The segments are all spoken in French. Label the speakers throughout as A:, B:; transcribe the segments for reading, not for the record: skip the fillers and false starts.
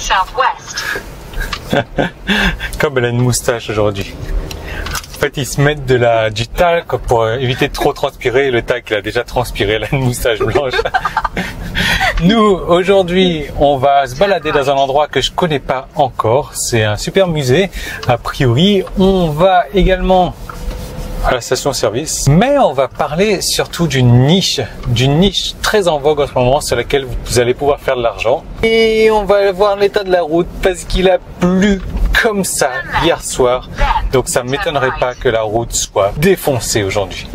A: southwest.
B: Comme elle a une moustache aujourd'hui. En fait, ils se mettent du talc pour éviter de trop transpirer. Le talc, il a déjà transpiré, elle a une moustache blanche. Nous, aujourd'hui, on va se balader dans un endroit que je connais pas encore. C'est un super musée. A priori, on va également à la station-service. Mais on va parler surtout d'une niche très en vogue en ce moment sur laquelle vous allez pouvoir faire de l'argent. Et on va voir l'état de la route parce qu'il a plu comme ça hier soir. Donc ça ne m'étonnerait pas que la route soit défoncée aujourd'hui.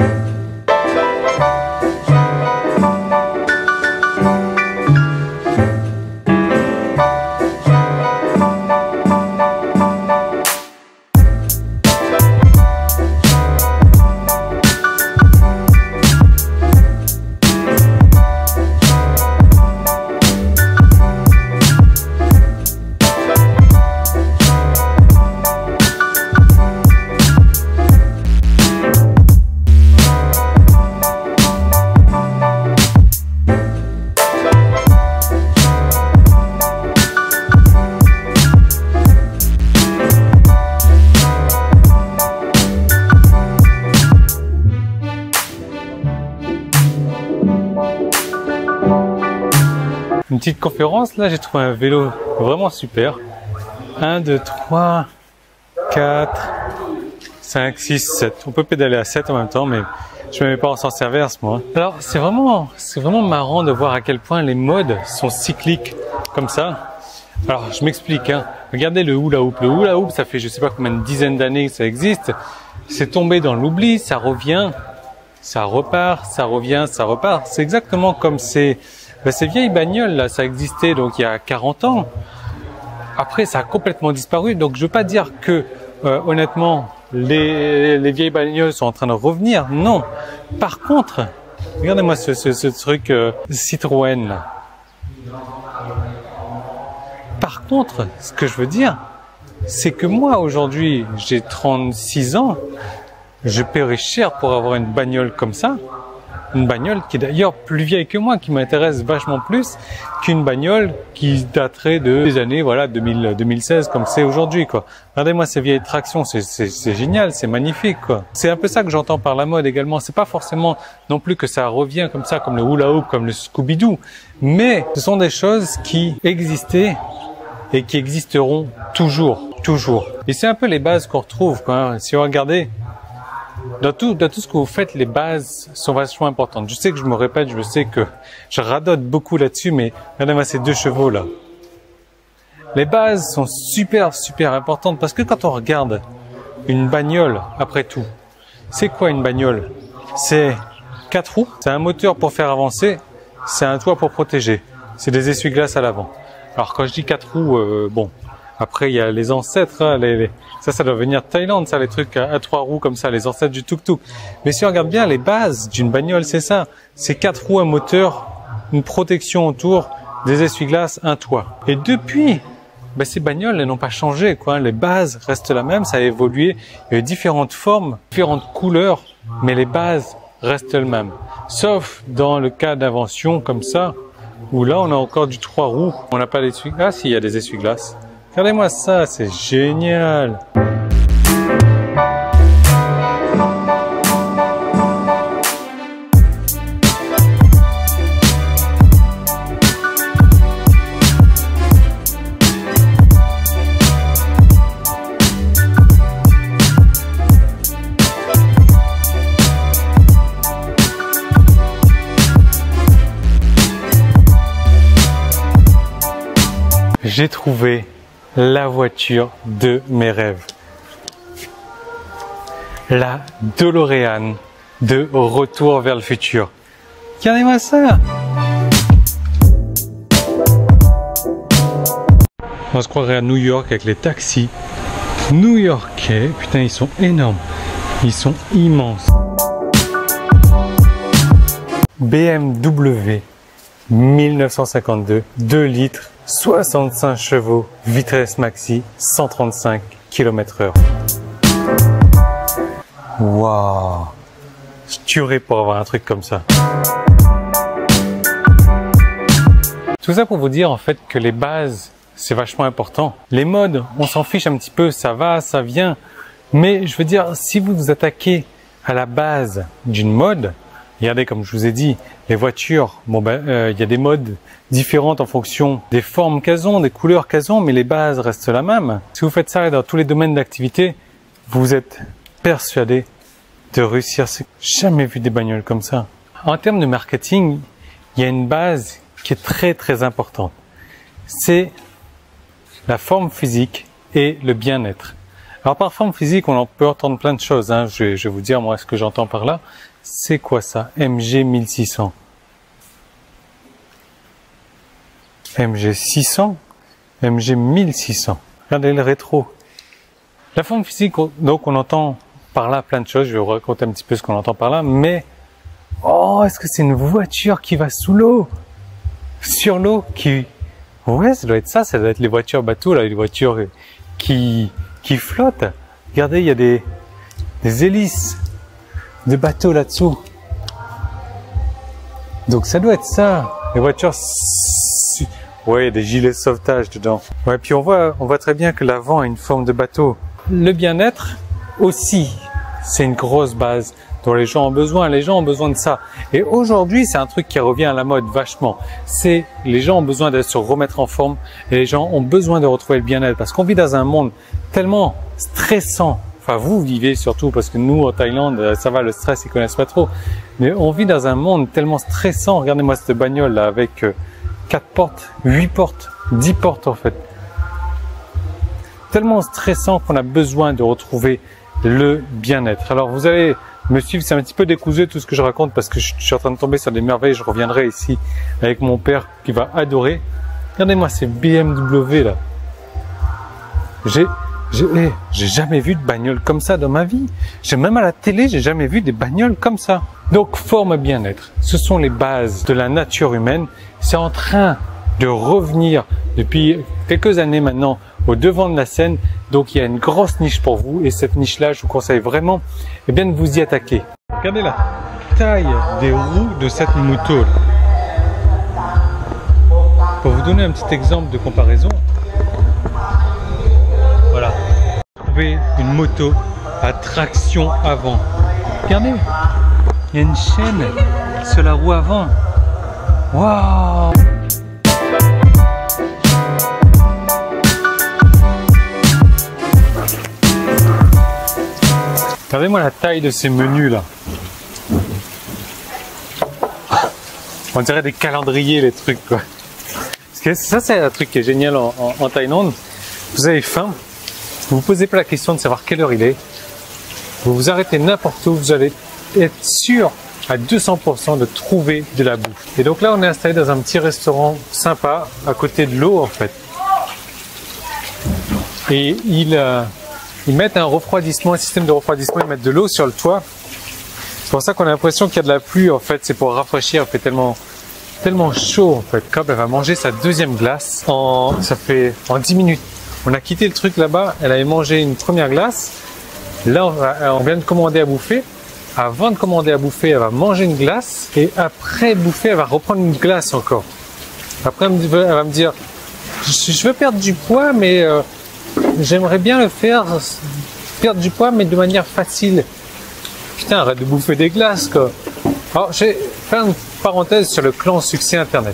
B: Une petite conférence, là j'ai trouvé un vélo vraiment super. 1, 2, 3, 4, 5, 6, 7. On peut pédaler à 7 en même temps, mais je ne me mets pas en sens inverse moi. Alors c'est vraiment marrant de voir à quel point les modes sont cycliques comme ça. Alors je m'explique, hein. Regardez le hula hoop. Le hula hoop, ça fait je sais pas combien de dizaines d'années que ça existe. C'est tombé dans l'oubli, ça revient, ça repart, ça revient, ça repart. C'est exactement comme ces vieilles bagnoles là, ça existait donc il y a 40 ans. Après ça a complètement disparu, donc je veux pas dire que honnêtement les vieilles bagnoles sont en train de revenir, non. Par contre, regardez-moi ce truc Citroën là. Par contre, ce que je veux dire, c'est que moi aujourd'hui j'ai 36 ans, je paierais cher pour avoir une bagnole comme ça. Une bagnole qui est d'ailleurs plus vieille que moi, qui m'intéresse vachement plus qu'une bagnole qui daterait des années 2016 comme c'est aujourd'hui quoi. Regardez-moi ces vieilles tractions, c'est génial, c'est magnifique quoi. C'est un peu ça que j'entends par la mode également. C'est pas forcément non plus que ça revient comme ça, comme le hula hoop, comme le Scooby-Doo, mais ce sont des choses qui existaient et qui existeront toujours. Et c'est un peu les bases qu'on retrouve quoi. Hein. Si vous regardez dans tout ce que vous faites, les bases sont vachement importantes. Je sais que je me répète, je sais que je radote beaucoup là-dessus, mais regardez-moi ces deux chevaux là. Les bases sont super importantes parce que quand on regarde une bagnole, après tout, c'est quoi une bagnole? C'est 4 roues, c'est un moteur pour faire avancer, c'est un toit pour protéger, c'est des essuie-glaces à l'avant. Alors quand je dis 4 roues, bon, après il y a les ancêtres, hein, ça doit venir de Thaïlande, ça, les trucs à 3 roues comme ça, les ancêtres du tuk-tuk. Mais si on regarde bien, les bases d'une bagnole, c'est ça. C'est 4 roues, un moteur, une protection autour, des essuie-glaces, un toit. Et depuis, ces bagnoles, elles n'ont pas changé, quoi. Les bases restent la même, ça a évolué. Il y a différentes formes, différentes couleurs, mais les bases restent les mêmes. Sauf dans le cas d'invention comme ça, où là, on a encore du 3 roues. On n'a pas d'essuie-glaces. Ah si, il y a des essuie-glaces. Regardez-moi ça, c'est génial! J'ai trouvé la voiture de mes rêves. La DeLorean de Retour vers le futur. Regardez-moi ça! On se croirait à New York avec les taxis new-yorkais. Putain, ils sont énormes. Ils sont immenses. BMW 1952, 2 litres. 65 chevaux, vitesse maxi, 135 km/h. Waouh! Je tuerais pour avoir un truc comme ça. Tout ça pour vous dire en fait que les bases c'est vachement important. Les modes, on s'en fiche un petit peu, ça va, ça vient. Mais je veux dire, si vous vous attaquez à la base d'une mode, regardez comme je vous ai dit, les voitures, bon y a des modes différentes en fonction des formes qu'elles ont, des couleurs qu'elles ont, mais les bases restent la même. Si vous faites ça dans tous les domaines d'activité, vous êtes persuadé de réussir. J'ai jamais vu des bagnoles comme ça. En termes de marketing, il y a une base qui est très très importante. C'est la forme physique et le bien-être. Alors par forme physique, on en peut entendre plein de choses. Hein. Je vais vous dire moi ce que j'entends par là. C'est quoi ça? MG 1600. MG 600, MG 1600. Regardez le rétro. La forme physique, donc on entend par là plein de choses. Je vais vous raconter un petit peu ce qu'on entend par là. Mais, oh, est-ce que c'est une voiture qui va sous l'eau? Sur l'eau qui... Ouais, ça doit être ça. Ça doit être les voitures bateaux, là, les voitures qui flottent. Regardez, il y a des hélices de bateaux là-dessous. Donc ça doit être ça. Les voitures... Ouais, il y a des gilets de sauvetage dedans. Ouais, puis on voit très bien que l'avant a une forme de bateau. Le bien-être aussi, c'est une grosse base dont les gens ont besoin. Les gens ont besoin de ça. Et aujourd'hui, c'est un truc qui revient à la mode vachement. C'est les gens ont besoin de se remettre en forme et les gens ont besoin de retrouver le bien-être parce qu'on vit dans un monde tellement stressant. Enfin, vous vivez surtout parce que nous, en Thaïlande, ça va, le stress, ils connaissent pas trop. Mais on vit dans un monde tellement stressant. Regardez-moi cette bagnole là avec 4 portes, 8 portes, 10 portes en fait. Tellement stressant qu'on a besoin de retrouver le bien-être. Alors vous allez me suivre, c'est un petit peu décousu tout ce que je raconte parce que je suis en train de tomber sur des merveilles. Je reviendrai ici avec mon père qui va adorer. Regardez-moi ces BMW là. J'ai jamais vu de bagnole comme ça dans ma vie. Même à la télé, j'ai jamais vu des bagnoles comme ça. Donc, forme bien-être. Ce sont les bases de la nature humaine. C'est en train de revenir depuis quelques années maintenant au devant de la scène. Donc, il y a une grosse niche pour vous. Et cette niche-là, je vous conseille vraiment de vous y attaquer. Regardez la taille des roues de cette moto. Pour vous donner un petit exemple de comparaison. Voilà. Trouvez une moto à traction avant. Regardez. Il y a une chaîne sur la roue avant. Waouh! Regardez-moi la taille de ces menus là. On dirait des calendriers les trucs quoi. Parce que ça c'est un truc qui est génial en Thaïlande. Vous avez faim, vous vous posez pas la question de savoir quelle heure il est. Vous vous arrêtez n'importe où, vous allez être sûr à 200% de trouver de la bouffe. Et donc là on est installé dans un petit restaurant sympa à côté de l'eau en fait. Et ils mettent un refroidissement, un système de refroidissement, ils mettent de l'eau sur le toit. C'est pour ça qu'on a l'impression qu'il y a de la pluie en fait, c'est pour rafraîchir, il fait tellement chaud en fait. Cobb elle va manger sa deuxième glace en 10 minutes. On a quitté le truc là-bas, elle avait mangé une première glace. Là on vient de commander à bouffer. Avant de commander à bouffer, elle va manger une glace et après bouffer, elle va reprendre une glace encore. Après elle va me dire, je veux perdre du poids mais j'aimerais bien le faire, perdre du poids mais de manière facile. Putain, arrête de bouffer des glaces quoi. Alors, je vais faire une parenthèse sur le clan succès internet.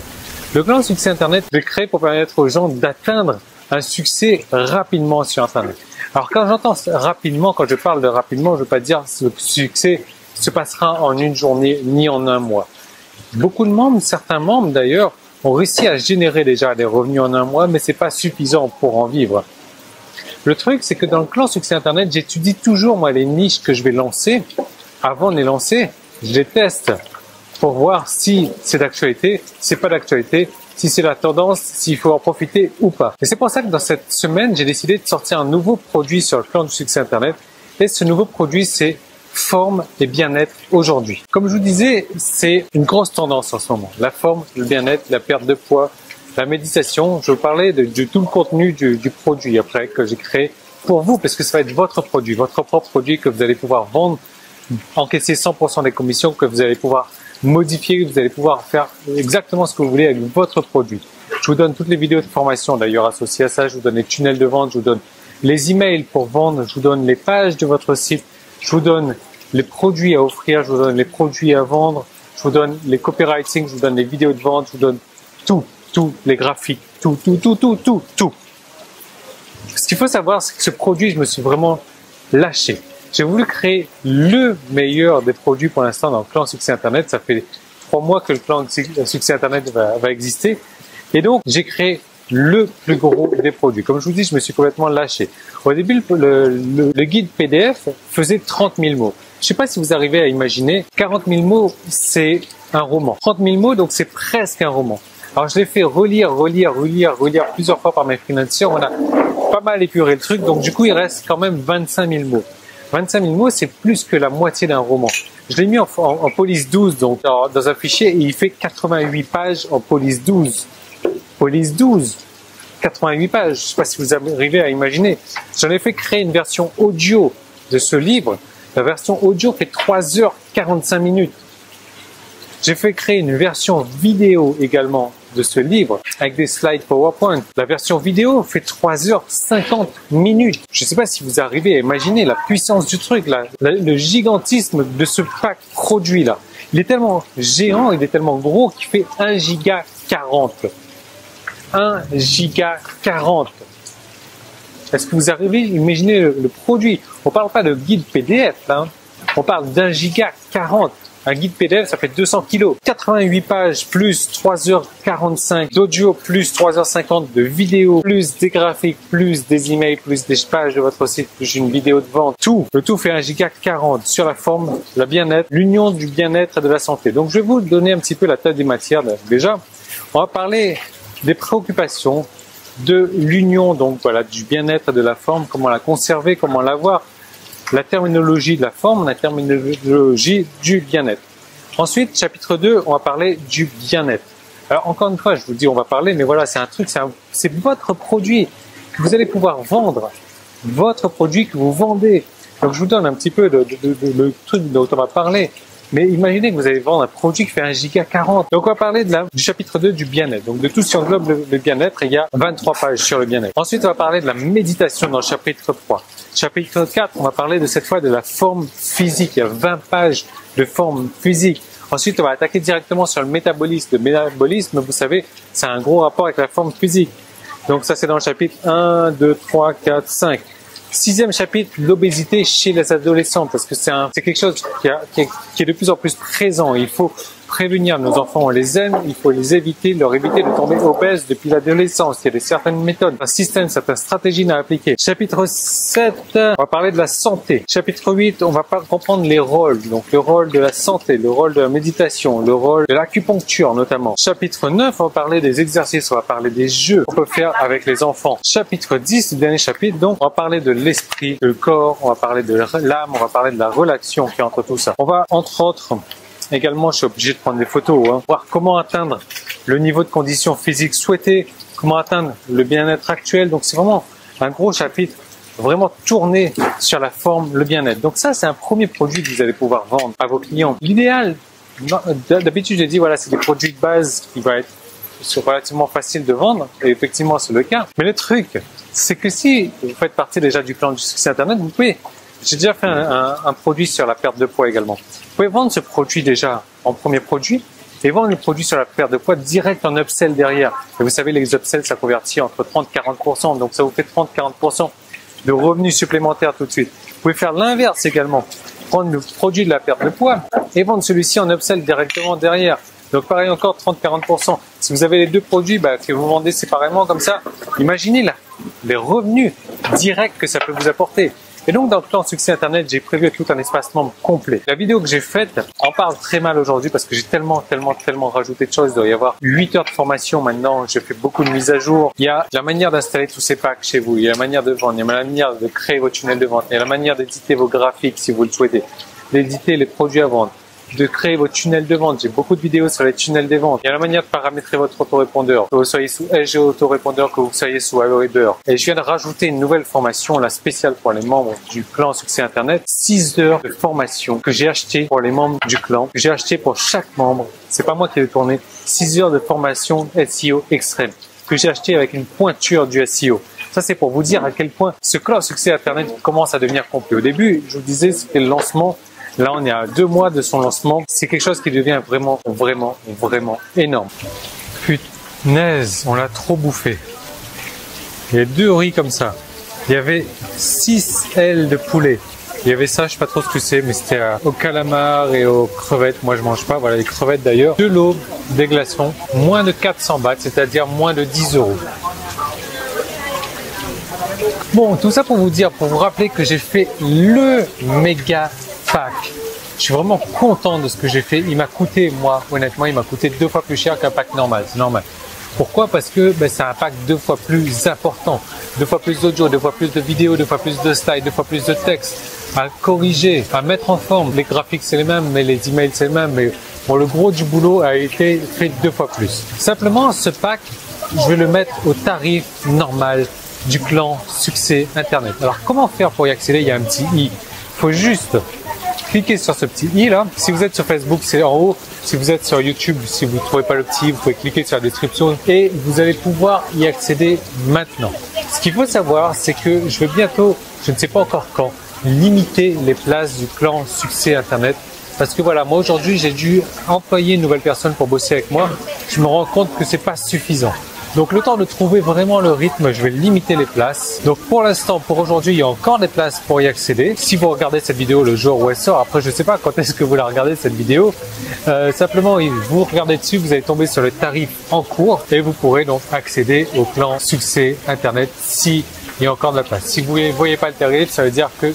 B: Le clan succès internet est créé pour permettre aux gens d'atteindre un succès rapidement sur internet. Alors quand j'entends rapidement, quand je parle de rapidement, je ne veux pas dire que le succès se passera en une journée ni en un mois. Beaucoup de membres, certains membres d'ailleurs, ont réussi à générer déjà des revenus en un mois, mais c'est pas suffisant pour en vivre. Le truc, c'est que dans le clan succès internet, j'étudie toujours moi les niches que je vais lancer. Avant de les lancer, je les teste pour voir si c'est d'actualité, si c'est pas d'actualité, si c'est la tendance, s'il faut en profiter ou pas. Et c'est pour ça que dans cette semaine, j'ai décidé de sortir un nouveau produit sur le clan du succès internet. Et ce nouveau produit, c'est forme et bien-être aujourd'hui. Comme je vous disais, c'est une grosse tendance en ce moment. La forme, le bien-être, la perte de poids, la méditation. Je vais vous parler de tout le contenu du produit après que j'ai créé pour vous, parce que ça va être votre produit, votre propre produit que vous allez pouvoir vendre, encaisser 100% des commissions, que vous allez pouvoir modifier, que vous allez pouvoir faire exactement ce que vous voulez avec votre produit. Je vous donne toutes les vidéos de formation d'ailleurs associées à ça. Je vous donne les tunnels de vente, je vous donne les emails pour vendre, je vous donne les pages de votre site, je vous donne les produits à offrir, je vous donne les produits à vendre, je vous donne les copywriting, je vous donne les vidéos de vente, je vous donne tous les graphiques, tout. Ce qu'il faut savoir, c'est que ce produit, je me suis vraiment lâché. J'ai voulu créer le meilleur des produits pour l'instant dans le plan Succès Internet. Ça fait 3 mois que le plan Succès Internet va exister. Et donc, j'ai créé le plus gros des produits. Comme je vous dis, je me suis complètement lâché. Au début, le guide PDF faisait 30 000 mots. Je ne sais pas si vous arrivez à imaginer, 40 000 mots, c'est un roman. 30 000 mots, donc c'est presque un roman. Alors, je l'ai fait relire plusieurs fois par mes freelancers. On a pas mal épuré le truc. Donc, du coup, il reste quand même 25 000 mots. 25 000 mots, c'est plus que la moitié d'un roman. Je l'ai mis en police 12, donc dans un fichier, et il fait 88 pages en police 12. Police 12, 88 pages. Je ne sais pas si vous arrivez à imaginer. J'en ai fait créer une version audio de ce livre. La version audio fait 3h45 minutes. J'ai fait créer une version vidéo également de ce livre avec des slides PowerPoint. La version vidéo fait 3h50 minutes. Je ne sais pas si vous arrivez à imaginer la puissance du truc, le gigantisme de ce pack produit là. Il est tellement géant, il est tellement gros qu'il fait 1 giga 40. 1 giga 40. Est-ce que vous arrivez à imaginer le produit? On parle pas de guide PDF là, on parle d'1 giga 40. Un guide PDF, ça fait 200 kilos. 88 pages, plus 3h45 d'audio, plus 3h50 de vidéo, plus des graphiques, plus des emails, plus des pages de votre site, plus une vidéo de vente. Le tout fait 1 giga 40 sur la forme, la bien-être, l'union du bien-être et de la santé. Donc, je vais vous donner un petit peu la tête des matières déjà. On va parler des préoccupations, de l'union, donc voilà, du bien-être et de la forme, comment la conserver, comment l'avoir. La terminologie de la forme, la terminologie du bien-être. Ensuite, chapitre 2, on va parler du bien-être. Alors, encore une fois, je vous dis, on va parler, mais voilà, c'est un truc, c'est votre produit que vous allez pouvoir vendre. Votre produit que vous vendez. Donc, je vous donne un petit peu le truc dont on va parler. Mais imaginez que vous allez vendre un produit qui fait 1 giga 40. Donc, on va parler du chapitre 2 du bien-être. Donc, de tout ce qui englobe le bien-être, il y a 23 pages sur le bien-être. Ensuite, on va parler de la méditation dans le chapitre 3. Chapitre 4, on va parler de cette fois de la forme physique. Il y a 20 pages de forme physique. Ensuite, on va attaquer directement sur le métabolisme. Le métabolisme, vous savez, c'est un gros rapport avec la forme physique. Donc, ça, c'est dans le chapitre 1, 2, 3, 4, 5. 6e chapitre, l'obésité chez les adolescents, parce que c'est quelque chose qui est de plus en plus présent. Il faut prévenir nos enfants, on les aime, il faut leur éviter de tomber obèses depuis l'adolescence. Il y a certaines méthodes, un système, certaines stratégies à appliquer. Chapitre 7, on va parler de la santé. Chapitre 8, on va comprendre les rôles, donc le rôle de la santé, le rôle de la méditation, le rôle de l'acupuncture notamment. Chapitre 9, on va parler des exercices, on va parler des jeux qu'on peut faire avec les enfants. Chapitre 10, le dernier chapitre, donc on va parler de l'esprit, le corps, on va parler de l'âme, on va parler de la relation qui est entre tout ça. On va entre autres également, je suis obligé de prendre des photos, voir comment atteindre le niveau de condition physique souhaité, comment atteindre le bien-être actuel. Donc c'est vraiment un gros chapitre, vraiment tourné sur la forme, le bien-être. Donc ça, c'est un premier produit que vous allez pouvoir vendre à vos clients. L'idéal, d'habitude, j'ai dit, voilà, c'est des produits de base qui vont être relativement faciles de vendre. Et effectivement, c'est le cas. Mais le truc, c'est que si vous faites partie déjà du plan du succès Internet, vous pouvez... J'ai déjà fait un produit sur la perte de poids également. Vous pouvez vendre ce produit déjà en premier produit et vendre le produit sur la perte de poids direct en upsell derrière. Et vous savez, les upsells, ça convertit entre 30 et 40%. Donc, ça vous fait 30-40% de revenus supplémentaires tout de suite. Vous pouvez faire l'inverse également. Prendre le produit de la perte de poids et vendre celui-ci en upsell directement derrière. Donc, pareil encore, 30-40%. Si vous avez les deux produits que vous vendez séparément comme ça, imaginez les revenus directs que ça peut vous apporter. Et donc, dans le plan Succès Internet, j'ai prévu tout un espace membre complet. La vidéo que j'ai faite en parle très mal aujourd'hui parce que j'ai tellement rajouté de choses. Il doit y avoir 8 heures de formation maintenant. J'ai fait beaucoup de mises à jour. Il y a la manière d'installer tous ces packs chez vous. Il y a la manière de vendre. Il y a la manière de créer votre tunnel de vente. Il y a la manière d'éditer vos graphiques si vous le souhaitez. D'éditer les produits à vendre. De créer votre tunnel de vente. J'ai beaucoup de vidéos sur les tunnels de vente. Il y a la manière de paramétrer votre autorépondeur. Que vous soyez sous SG Autorépondeur, que vous soyez sous Aweber. Et je viens de rajouter une nouvelle formation, la spéciale pour les membres du clan Succès Internet. 6 heures de formation que j'ai acheté pour les membres du clan. Que j'ai acheté pour chaque membre. C'est pas moi qui ai tourné. 6 heures de formation SEO extrême. que j'ai acheté avec une pointure du SEO. Ça, c'est pour vous dire à quel point ce clan succès Internet commence à devenir complet. Au début, je vous disais, c'était le lancement. Là, on est à 2 mois de son lancement. C'est quelque chose qui devient vraiment énorme. Punaise, on l'a trop bouffé. Il y a 2 riz comme ça. Il y avait 6 ailes de poulet. Il y avait ça, je sais pas trop ce que c'est, mais c'était au calamar et aux crevettes. Moi, je mange pas. Voilà, les crevettes d'ailleurs. De l'eau, des glaçons, moins de 400 bahts, c'est-à-dire moins de 10 €. Bon, tout ça pour vous dire, pour vous rappeler que j'ai fait le méga pack. Je suis vraiment content de ce que j'ai fait. Il m'a coûté, moi, honnêtement, il m'a coûté 2 fois plus cher qu'un pack normal. C'est normal. Pourquoi? Parce que c'est un pack 2 fois plus important, 2 fois plus d'audio, 2 fois plus de vidéos, 2 fois plus de slides, 2 fois plus de texte à corriger, à mettre en forme. Les graphiques c'est les mêmes, mais les emails c'est les mêmes, mais bon, le gros du boulot a été fait 2 fois plus. Simplement, ce pack, je vais le mettre au tarif normal du clan succès Internet. Alors, comment faire pour y accéder? Il y a un petit i. Il faut juste cliquez sur ce petit i là. Si vous êtes sur Facebook, c'est en haut. Si vous êtes sur YouTube, si vous ne trouvez pas le petit i, vous pouvez cliquer sur la description et vous allez pouvoir y accéder maintenant. Ce qu'il faut savoir, c'est que je vais bientôt, je ne sais pas encore quand, limiter les places du clan succès Internet. Parce que voilà, moi aujourd'hui, j'ai dû employer une nouvelle personne pour bosser avec moi. Je me rends compte que c'est pas suffisant. Donc le temps de trouver vraiment le rythme, je vais limiter les places. Donc pour l'instant, pour aujourd'hui, il y a encore des places pour y accéder. Si vous regardez cette vidéo le jour où elle sort, après je ne sais pas quand est-ce que vous la regardez cette vidéo, simplement vous regardez dessus, vous allez tomber sur le tarif en cours et vous pourrez donc accéder au clan succès Internet si il y a encore de la place. Si vous ne voyez pas le tarif, ça veut dire que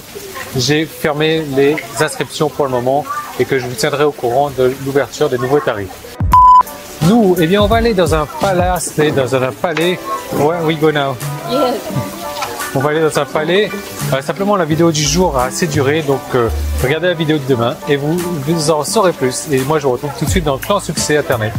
B: j'ai fermé les inscriptions pour le moment et que je vous tiendrai au courant de l'ouverture des nouveaux tarifs. Nous, eh bien, on va aller dans un palace, dans un palais. Where we go now? Yes. On va aller dans un palais. Simplement, la vidéo du jour a assez duré, donc regardez la vidéo de demain et vous en saurez plus. Et moi, je vous retrouve tout de suite dans le clan succès Internet.